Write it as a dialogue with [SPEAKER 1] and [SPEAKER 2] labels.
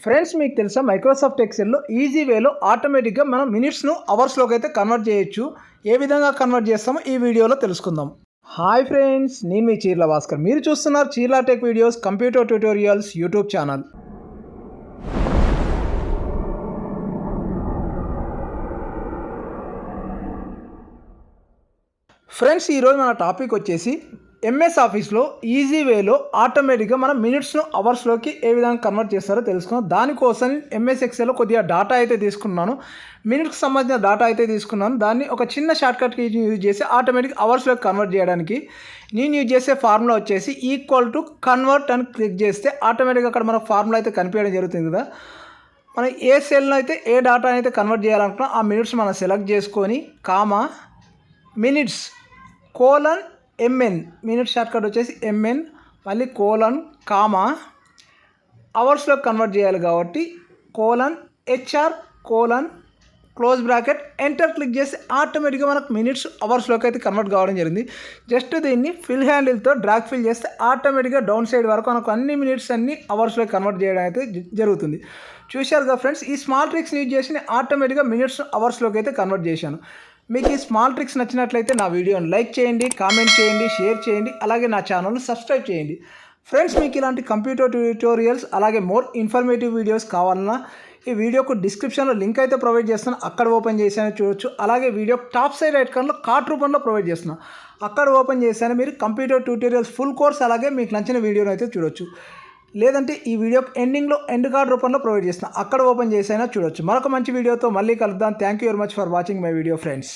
[SPEAKER 1] Friends మీకు తెలుసా Microsoft ఎక్సెల్లో easy వేలో ఆటోమేటిక్గా మనం మినిట్స్ను అవర్స్లోకి అయితే కన్వర్ట్ చేయొచ్చు. ఏ విధంగా కన్వర్ట్ చేస్తామో ఈ వీడియోలో తెలుసుకుందాం. హాయ్ ఫ్రెండ్స్, నేను మీ చీర్ల భాస్కర్. మీరు చూస్తున్నారు Cheerla tech videos computer tutorials YouTube channel. Friends, ఈరోజు మన టాపిక్ వచ్చేసి ఎంఎస్ ఆఫీస్లో ఈజీ వేలో ఆటోమేటిక్గా మనం మినిట్స్ను అవర్స్లోకి ఏ విధంగా కన్వర్ట్ చేస్తారో తెలుసుకుందాం. దానికోసం ఎంఎస్ ఎక్సెల్లో కొద్దిగా డేటా అయితే తీసుకున్నాను, మినిట్స్కి సంబంధించిన డేటా అయితే తీసుకున్నాను. దాన్ని ఒక చిన్న షార్ట్కట్ యూజ్ చేసి ఆటోమేటిక్ అవర్స్లోకి కన్వర్ట్ చేయడానికి నేను యూజ్ చేసే ఫార్ములా వచ్చేసి ఈక్వల్ టు కన్వర్ట్ అని క్లిక్ చేస్తే ఆటోమేటిక్గా అక్కడ మనకు ఫార్ములా అయితే కనిపించడం జరుగుతుంది కదా. మనం ఏ సెల్ను అయితే ఏ డేటా అయితే కన్వర్ట్ చేయాలనుకున్నా ఆ మినిట్స్ మనం సెలెక్ట్ చేసుకొని comma minutes colon M N, minute shortcut వచ్చేసి ఎంఎన్, మళ్ళీ కోలన్ కామా అవర్స్లో కన్వర్ట్ చేయాలి కాబట్టి colon H R colon close bracket enter click చేసి ఆటోమేటిక్గా మనకు మినిట్స్ అవర్స్లోకి అయితే కన్వర్ట్ కావడం జరిగింది. జస్ట్ దీన్ని ఫిల్ హ్యాండిల్తో డ్రాగ్ ఫిల్ చేస్తే ఆటోమేటిక్గా డౌన్ సైడ్ వరకు మనకు అన్ని మినిట్స్ అన్ని అవర్స్లోకి కన్వర్ట్ చేయడం అయితే జరుగుతుంది. చూశారుగా ఫ్రెండ్స్, ఈ స్మాల్ ట్రిక్స్ యూజ్ చేసి ఆటోమేటిక్గా మినిట్స్ అవర్స్లోకి అయితే కన్వర్ట్ చేశాను. మీకు ఈ స్మాల్ ట్రిక్స్ నచ్చినట్లయితే నా వీడియోని లైక్ చేయండి, కామెంట్ చేయండి, షేర్ చేయండి, అలాగే నా ఛానల్ని సబ్స్క్రైబ్ చేయండి. ఫ్రెండ్స్, మీకు ఇలాంటి కంప్యూటర్ ట్యూటోరియల్స్ అలాగే మోర్ ఇన్ఫర్మేటివ్ వీడియోస్ కావాలన్నా ఈ వీడియోకు డిస్క్రిప్షన్లో లింక్ అయితే ప్రొవైడ్ చేస్తున్నాను, అక్కడ ఓపెన్ చేసాను చూడొచ్చు. అలాగే వీడియో టాప్ సైడ్ రైట్ కార్నర్లో కార్ట్ రూపంలో ప్రొవైడ్ చేస్తున్నాను, అక్కడ ఓపెన్ చేశాను. మీరు కంప్యూటర్ ట్యూటోరియల్స్ ఫుల్ కోర్స్ అలాగే మీకు నచ్చిన వీడియోని అయితే చూడొచ్చు. లేదంటే ఈ వీడియో ఎండింగ్లో ఎండ్ కార్డ్ రూపంలో ప్రొవైడ్ చేస్తున్నా, అక్కడ ఓపెన్ చేసైనా చూడొచ్చు. మరొక మంచి వీడియోతో మళ్ళీ కలుద్దాం. Thank you very much for watching my video friends.